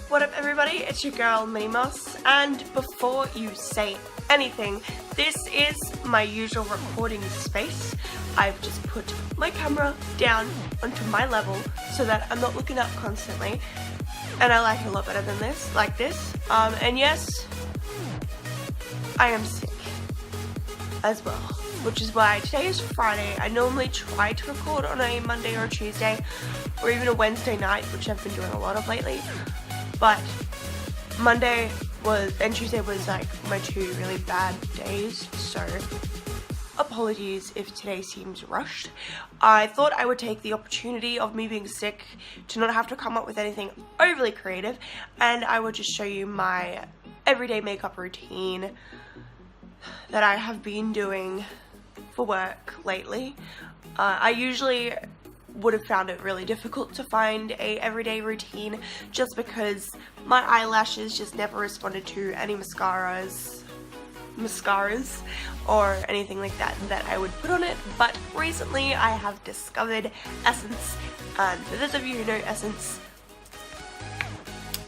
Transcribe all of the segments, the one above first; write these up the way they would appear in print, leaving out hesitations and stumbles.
What up everybody, it's your girl Moss, and before you say anything, this is my usual recording space. I've just put my camera down onto my level so that I'm not looking up constantly, and I like it a lot better than this, like this. And yes, I am sick as well, which is why today is Friday. I normally try to record on a Monday or a Tuesday or even a Wednesday night, which I've been doing a lot of lately, but Monday and Tuesday was like my two really bad days, so apologies if today seems rushed. I thought I would take the opportunity of me being sick to not have to come up with anything overly creative, and I would just show you my everyday makeup routine that I have been doing for work lately. I usually would have found it really difficult to find a everyday routine just because my eyelashes just never responded to any mascaras or anything like that I would put on it. But recently I have discovered Essence, and for those of you who know Essence,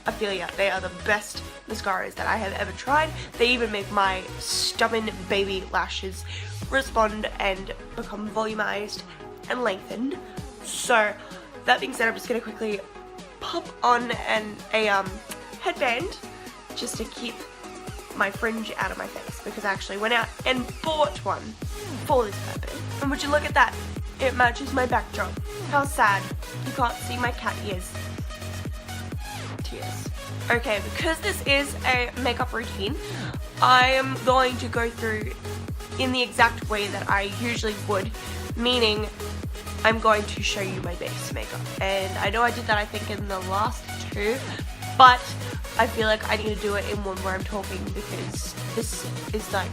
I feel yeah, they are the best mascaras that I have ever tried. They even make my stubborn baby lashes respond and become volumized and lengthened. So that being said, I'm just gonna quickly pop on a headband just to keep my fringe out of my face, because I actually went out and bought one for this purpose. And would you look at that, it matches my backdrop. How sad, you can't see my cat ears. Tears. Okay, because this is a makeup routine, I am going to go through in the exact way that I usually would, meaning I'm going to show you my base makeup. And I know I did that I think in the last two, but I feel like I need to do it in one where I'm talking, because this is like,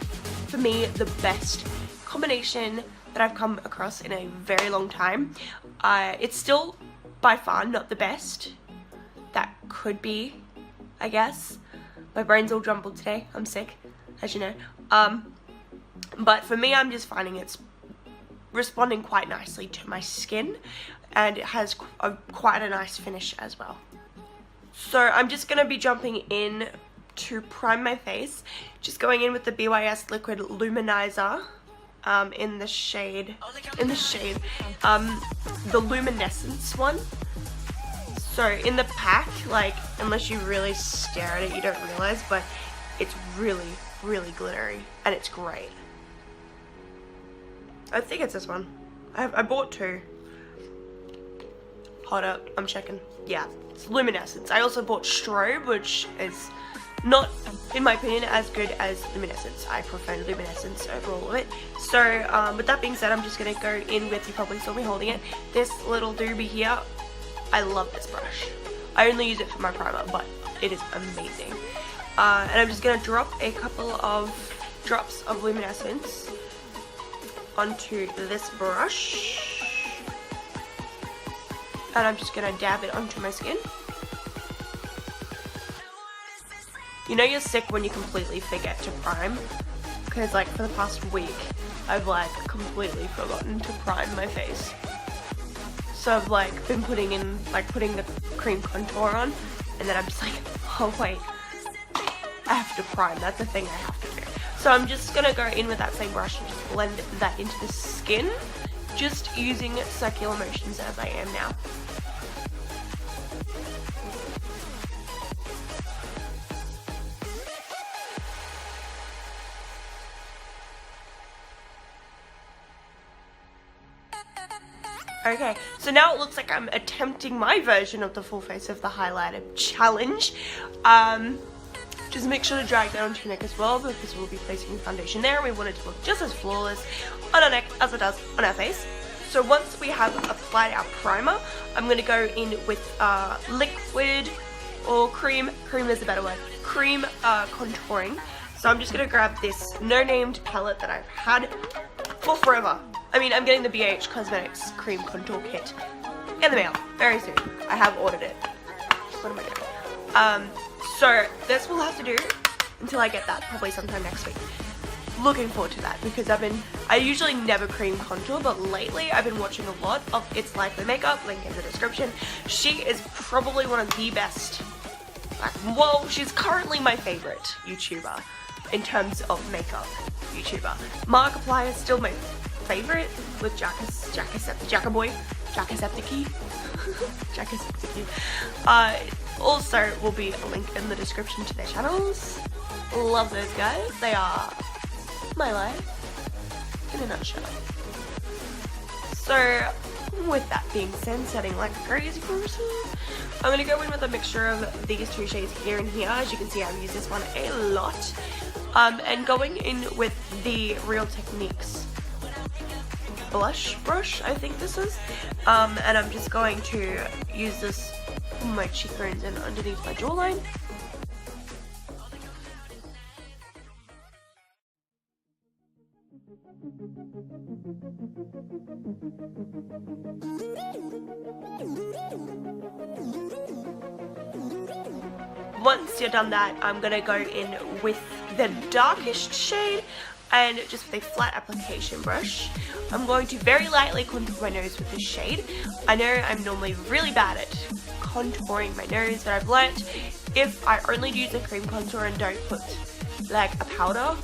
for me, the best combination that I've come across in a very long time. It's still by far not the best that could be, I guess. My brain's all jumbled today, I'm sick, as you know. But for me, I'm just finding it's responding quite nicely to my skin, and it has quite a nice finish as well. So I'm just going to be jumping in to prime my face, just going in with the BYS Liquid Luminizer in the shade the Luminescence one. So in the pack, like, unless you really stare at it, you don't realize, but it's really, really glittery, and it's great. I think it's this one. I bought two. Hold up, I'm checking. Yeah, it's Luminescence. I also bought Strobe, which is not, in my opinion, as good as Luminescence. I prefer Luminescence over all of it. So, with that being said, I'm just going to go in with, you probably saw me holding it, this little doobie here. I love this brush. I only use it for my primer, but it is amazing. And I'm just going to drop a couple of drops of Luminescence onto this brush, and I'm just gonna dab it onto my skin. You know you're sick when you completely forget to prime, because like for the past week I've like completely forgotten to prime my face. So I've like been putting the cream contour on, and then I'm just like, oh wait, I have to prime, that's a thing I have to do. So I'm just going to go in with that same brush and just blend that into the skin, just using circular motions as I am now. Okay, so now it looks like I'm attempting my version of the full face of the highlighter challenge. Just make sure to drag that onto your neck as well, because we'll be placing the foundation there, and we want it to look just as flawless on our neck as it does on our face. So once we have applied our primer, I'm going to go in with liquid or cream is a better word, cream contouring. So I'm just going to grab this no-named palette that I've had for forever. I mean, I'm getting the BH Cosmetics Cream Contour Kit in the mail very soon. I have ordered it. What am I doing? So this will have to do until I get that, probably sometime next week. Looking forward to that, because I usually never cream contour, but lately I've been watching a lot of It's Likely Makeup, link in the description. She is probably one of the best Well, she's currently my favorite YouTuber in terms of makeup YouTuber. Markiplier is still my favorite with Jackaboy. Also will be a link in the description to their channels. Love those guys. They are my life in a nutshell. So with that being said, setting like a crazy person, I'm going to go in with a mixture of these two shades here and here. As you can see, I've used this one a lot. And going in with the Real Techniques blush brush, I think this is. And I'm just going to use this on my cheekbones and underneath my jawline. Once you're done that, I'm gonna go in with the darkest shade, and just with a flat application brush, I'm going to very lightly contour my nose with this shade. I know I'm normally really bad at contouring my nose, but I've learnt if I only use a cream contour and don't put like a powder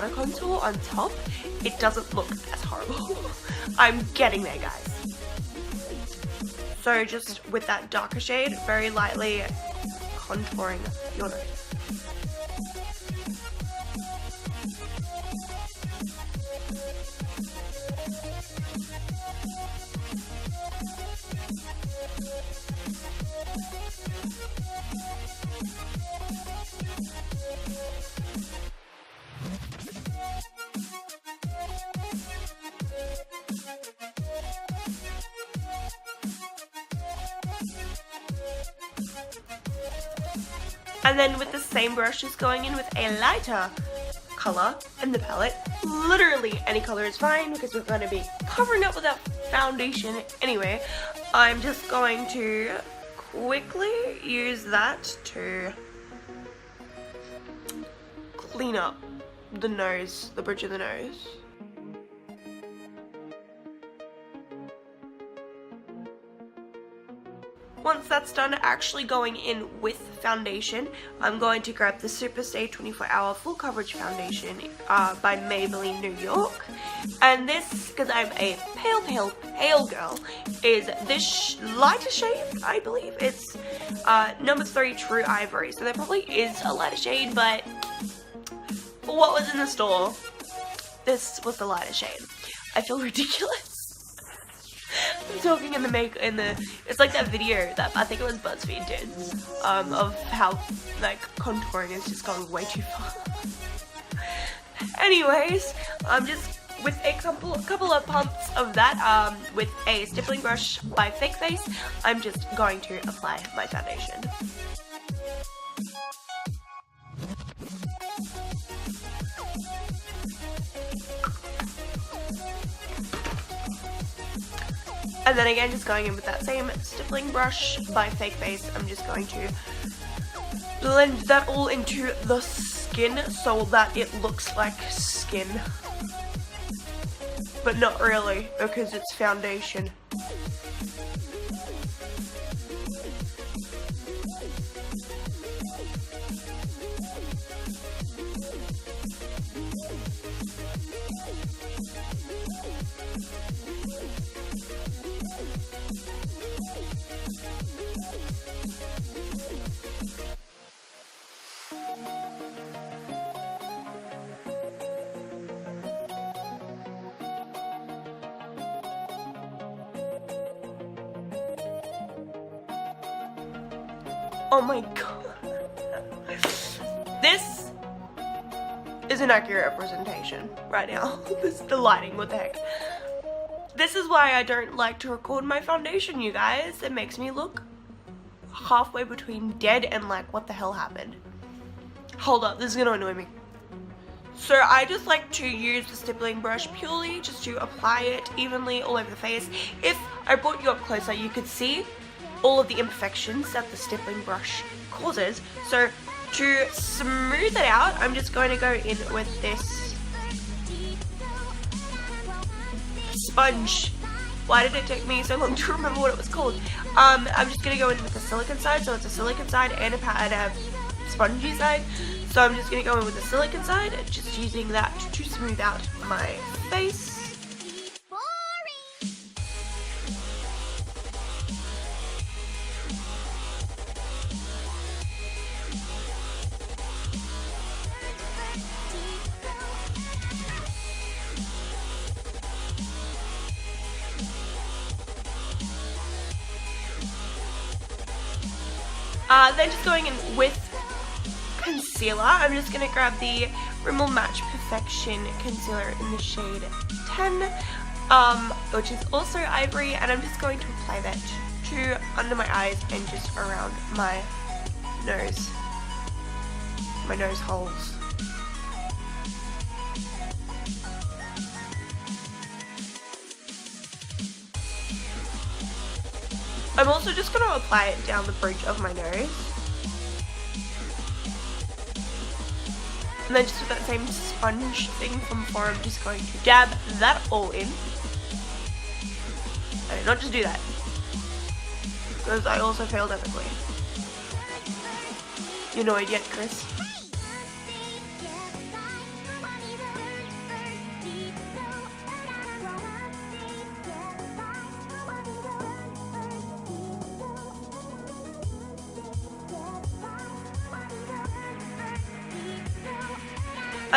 contour on top, it doesn't look as horrible. I'm getting there, guys. So just with that darker shade, very lightly contouring your nose. And then with the same brush, just going in with a lighter color in the palette. Literally any color is fine because we're going to be covering up with that foundation anyway. I'm just going to quickly use that to clean up the nose, the bridge of the nose. Once that's done, actually going in with foundation, I'm going to grab the Super Stay 24 Hour Full Coverage Foundation by Maybelline New York. And this, because I'm a pale girl, is this lighter shade, I believe. It's number 3 True Ivory. So there probably is a lighter shade, but for what was in the store, this was the lighter shade. I feel ridiculous. I'm talking in it's like that video that I think it was BuzzFeed did, of how like contouring is just going way too far. Anyways, I'm just with a couple of pumps of that, with a stippling brush by Fake Face, I'm just going to apply my foundation. And then again, just going in with that same stippling brush by Fake Face, I'm just going to blend that all into the skin so that it looks like skin. But not really, because it's foundation. Oh my god. This is an accurate representation right now. This is the lighting, what the heck. This is why I don't like to record my foundation, you guys. It makes me look halfway between dead and like, what the hell happened? Hold up, this is gonna annoy me. So I just like to use the stippling brush purely just to apply it evenly all over the face. If I brought you up closer, you could see all of the imperfections that the stippling brush causes. So to smooth it out, I'm just going to go in with this sponge Why did it take me so long to remember what it was called? I'm just gonna go in with the silicone side, so it's a silicone side and a spongy side. So I'm just gonna go in with the silicone side, just using that to smooth out my face. Then just going in with concealer, I'm just going to grab the Rimmel Match Perfection Concealer in the shade 10, which is also ivory, and I'm just going to apply that to under my eyes and just around my nose holes. I'm also just going to apply it down the bridge of my nose. And then just with that same sponge thing from before, I'm just going to dab that all in. I did not just do that, because I also failed epically. You annoyed yet, Chris?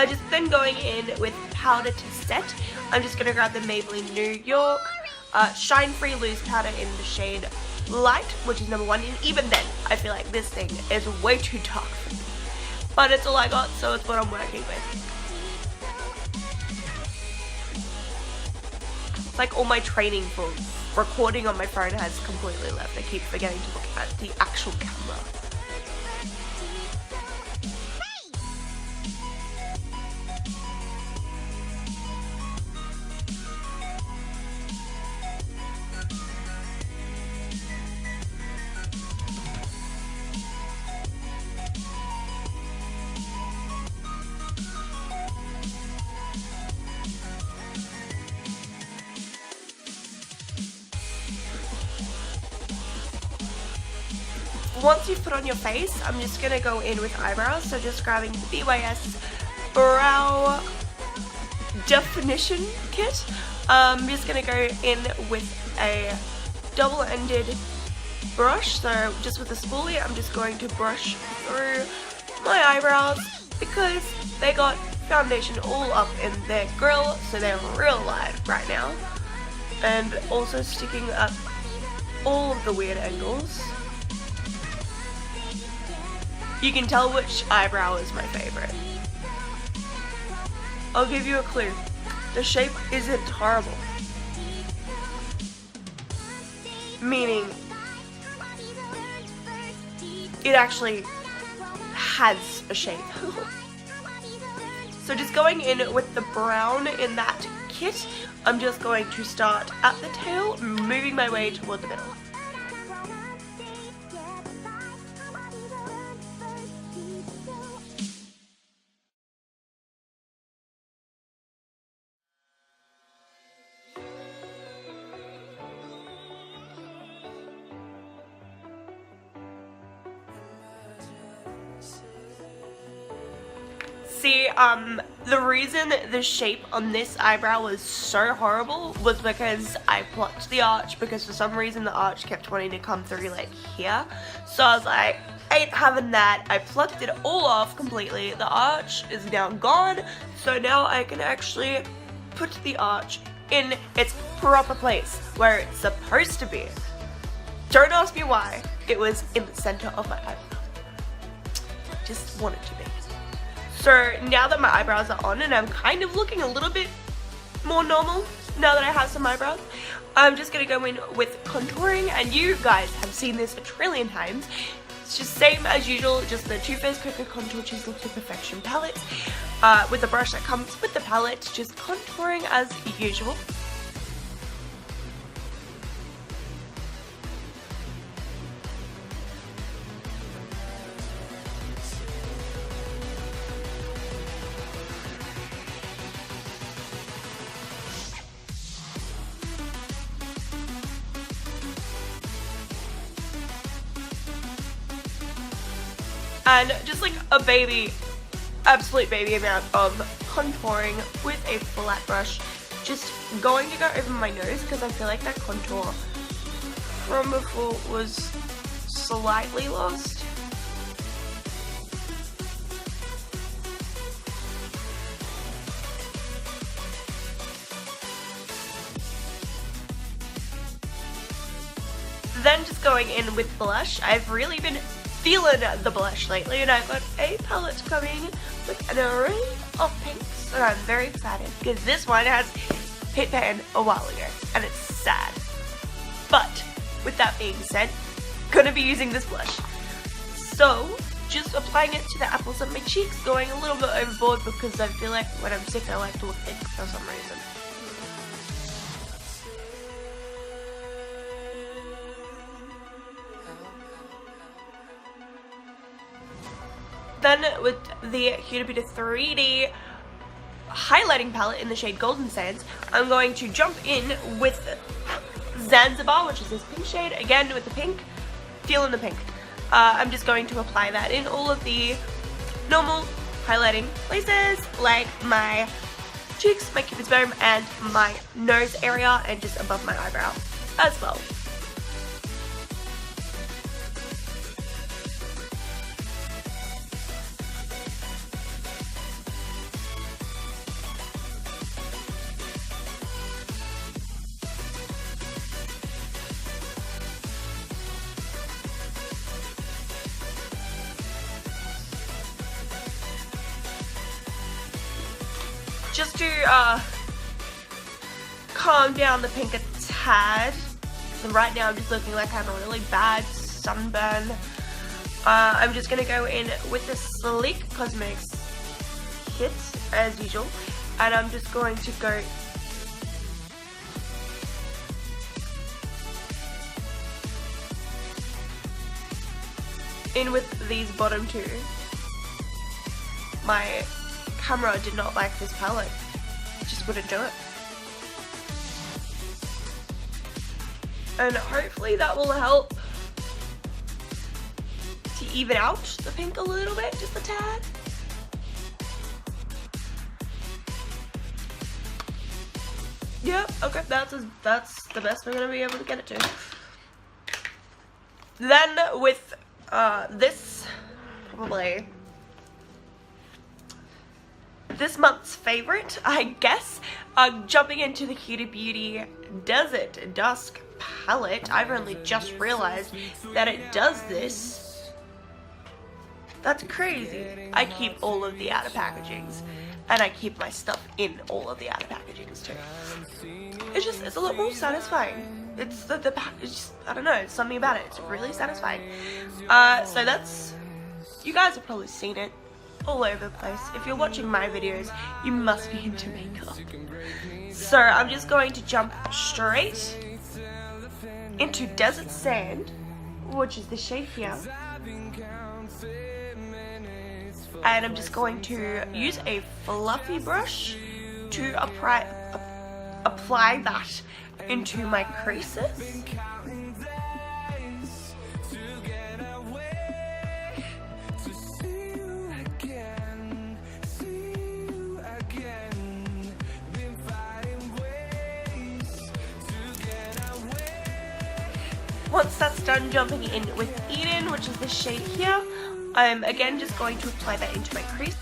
Just then going in with powder to set, I'm just going to grab the Maybelline New York Shine Free Loose Powder in the shade Light, which is number 1, and even then, I feel like this thing is way too dark for me. But it's all I got, so it's what I'm working with. It's like all my training for recording on my phone has completely left. I keep forgetting to look at the actual camera. Once you've put on your face, I'm just going to go in with eyebrows. So just grabbing the BYS Brow Definition Kit. I'm just going to go in with a double-ended brush. So just with a spoolie, I'm just going to brush through my eyebrows because they got foundation all up in their grill, so they're real light right now. And also sticking up all of the weird angles. You can tell which eyebrow is my favorite. I'll give you a clue. The shape isn't horrible. Meaning, it actually has a shape. So just going in with the brown in that kit, I'm just going to start at the tail, moving my way toward the middle. See, the reason the shape on this eyebrow was so horrible was because I plucked the arch, because for some reason the arch kept wanting to come through like here. So I was like, I ain't having that. I plucked it all off completely. The arch is now gone, so now I can actually put the arch in its proper place where it's supposed to be. Don't ask me why. It was in the center of my eyebrow. Just wanted to be. So now that my eyebrows are on and I'm kind of looking a little bit more normal now that I have some eyebrows, I'm just going to go in with contouring, and you guys have seen this a trillion times. It's just same as usual, just the Too Faced Cocoa Contour Chisel to Perfection palette with the brush that comes with the palette, just contouring as usual. And just like a baby, absolute baby amount of contouring with a flat brush. Just going to go over my nose because I feel like that contour from before was slightly lost. Then just going in with blush. I've really been feeling the blush lately, and I've got a palette coming with an array of pinks, and I'm very excited because this one has hit pan a while ago, and it's sad. But with that being said, gonna be using this blush. So just applying it to the apples of my cheeks, going a little bit overboard because I feel like when I'm sick I like to look pink for some reason. Then with the Huda 3D highlighting palette in the shade Golden Sands, I'm going to jump in with Zanzibar, which is this pink shade, again with the pink, feeling the pink. I'm just going to apply that in all of the normal highlighting places, like my cheeks, my cupid's bone, and my nose area, and just above my eyebrow as well. Just to calm down the pink a tad. So right now I'm just looking like I have a really bad sunburn. I'm just going to go in with the Sleek Cosmetics kit as usual, and I'm just going to go in with these bottom two. My camera did not like this palette, just wouldn't do it. And hopefully that will help to even out the pink a little bit, just a tad. Yep, okay, that's the best we're gonna be able to get it to. Then with this, probably this month's favorite, I guess, jumping into the Huda Beauty Desert Dusk palette. I've only just realized that it does this. That's crazy. I keep all of the outer packagings, and I keep my stuff in all of the outer packagings too. It's a lot more satisfying. It's the package, I don't know, it's something about it. It's really satisfying. So that's, you guys have probably seen it all over the place. If you're watching my videos, you must be into makeup. So I'm just going to jump straight into Desert Sand, which is the shade here. And I'm just going to use a fluffy brush to apply that into my creases. Once that's done, jumping in with Eden, which is the shade here, I'm again just going to apply that into my crease.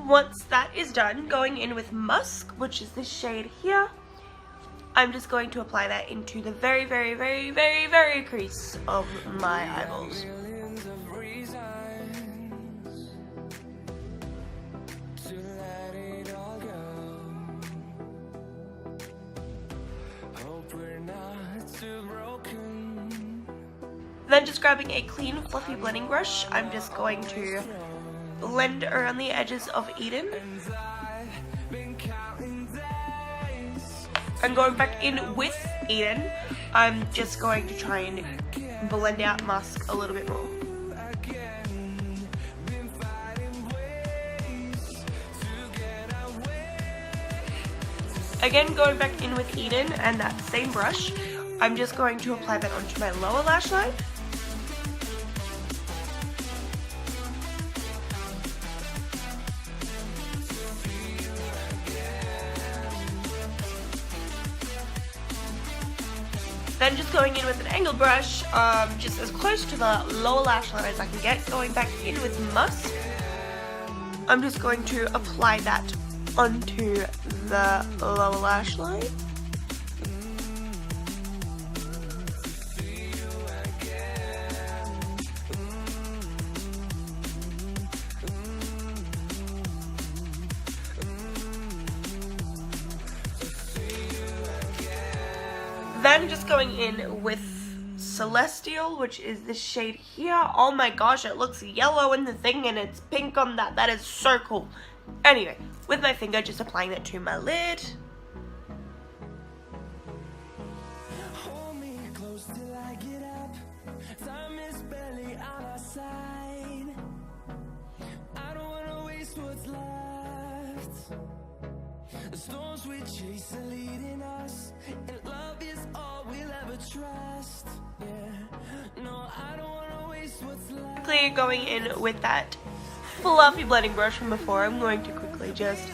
Once that is done, going in with Musk, which is this shade here, I'm just going to apply that into the very, very, very, very, very crease of my eyeballs. Then just grabbing a clean, fluffy blending brush, I'm just going to blend around the edges of Eden. and going back in with Eden, I'm just going to try and blend out Musk a little bit more. Again, going back in with Eden and that same brush, I'm just going to apply that onto my lower lash line. Then just going in with an angled brush, just as close to the lower lash line as I can get, going back in with Musk. I'm just going to apply that onto the lower lash line. Then just going in with Celestial, which is this shade here. Oh my gosh, it looks yellow in the thing and it's pink on that. That is so cool. Anyway, with my finger, just applying that to my lid. Hold me close till I get up. Time is barely on our side. I don't wanna waste what's left. The storms we chase are leading us, and love is all we'll ever trust. Yeah, no, I don't wanna waste what's left. Quickly going in with that fluffy blending brush from before, I'm going to quickly just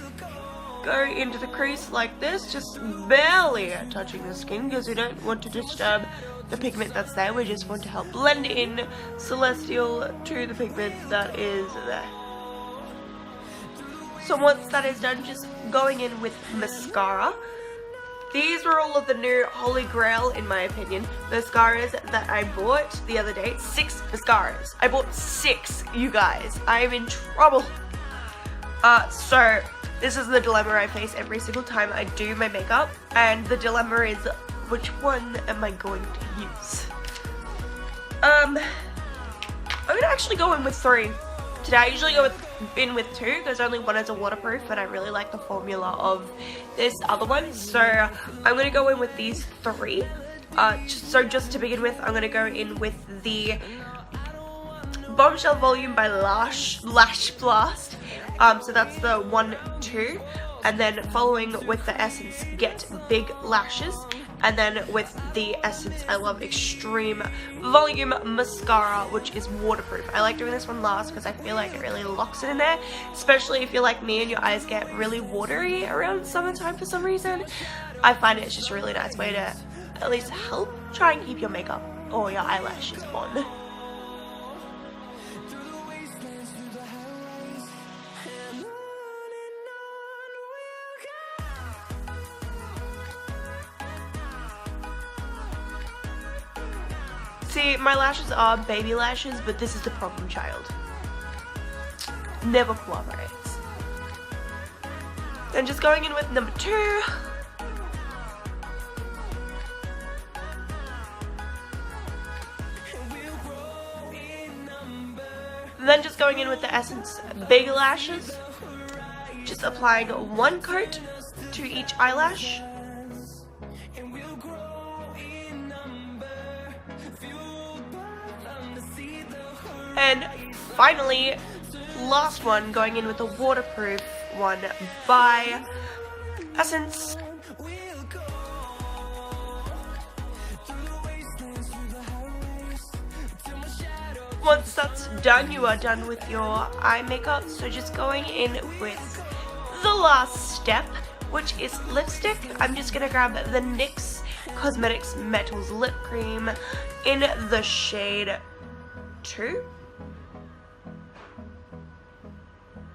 go into the crease like this, just barely touching the skin because we don't want to disturb the pigment that's there. We just want to help blend in Celestial to the pigment that is there. So once that is done, just going in with mascara. These were all of the new holy grail, in my opinion, mascaras that I bought the other day. 6 mascaras. I bought 6, you guys. I am in trouble. So this is the dilemma I face every single time I do my makeup. And the dilemma is, which one am I going to use? I'm gonna actually go in with 3. Today I usually go in with 2 because only one is a waterproof, and I really like the formula of this other one. So I'm going to go in with these 3. Just to begin with, I'm going to go in with the Bombshell Volume by Lash Blast. So that's the 1, 2. And then following with the Essence Get Big Lashes. And then with the Essence I Love Extreme Volume Mascara, which is waterproof. I like doing this one last because I feel like it really locks it in there, especially if you're like me and your eyes get really watery around summertime for some reason. I find it's just a really nice way to at least help try and keep your makeup or your eyelashes on. See, my lashes are baby lashes, but this is the problem child. Never cooperates. Then just going in with number 2. Then just going in with the Essence Big Lashes. Just applying 1 coat to each eyelash. And finally, last one, going in with the waterproof one by Essence. Once that's done, you are done with your eye makeup. So just going in with the last step, which is lipstick. I'm just going to grab the NYX Cosmetics Metals Lip Cream in the shade 2.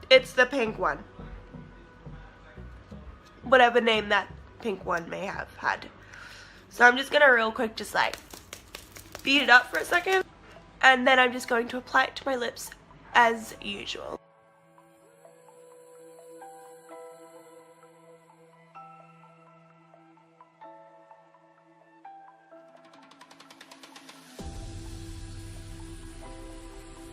It's the pink one. Whatever name that pink one may have had. So I'm just gonna real quick just like beat it up for a second. And then I'm just going to apply it to my lips as usual.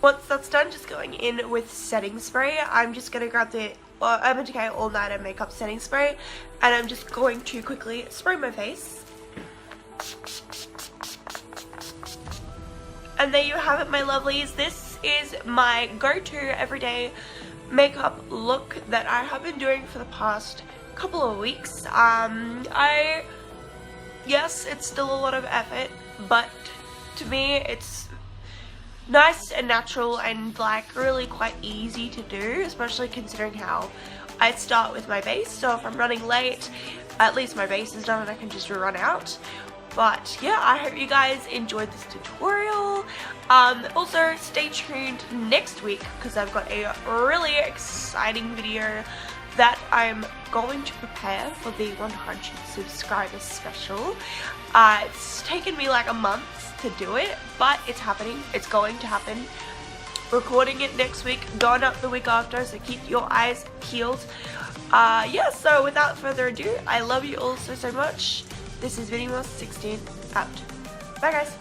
Once that's done, just going in with setting spray. I'm just going to grab the Urban Decay All Nighter Makeup Setting Spray, and I'm just going to quickly spray my face. And there you have it, my lovelies. This is my go-to everyday makeup look that I have been doing for the past couple of weeks. Yes, it's still a lot of effort, but to me it's nice and natural and like really quite easy to do, especially considering how I start with my base. So if I'm running late, at least my base is done and I can just run out. But yeah, I hope you guys enjoyed this tutorial. Also stay tuned next week because I've got a really exciting video that I'm going to prepare for the 100 subscribers special. It's taken me like a month to do it, but it's happening. It's going to happen. Recording it next week, going up the week after, so keep your eyes peeled. Yeah, so without further ado, I love you all so much. This is Vinny16 out. Bye guys.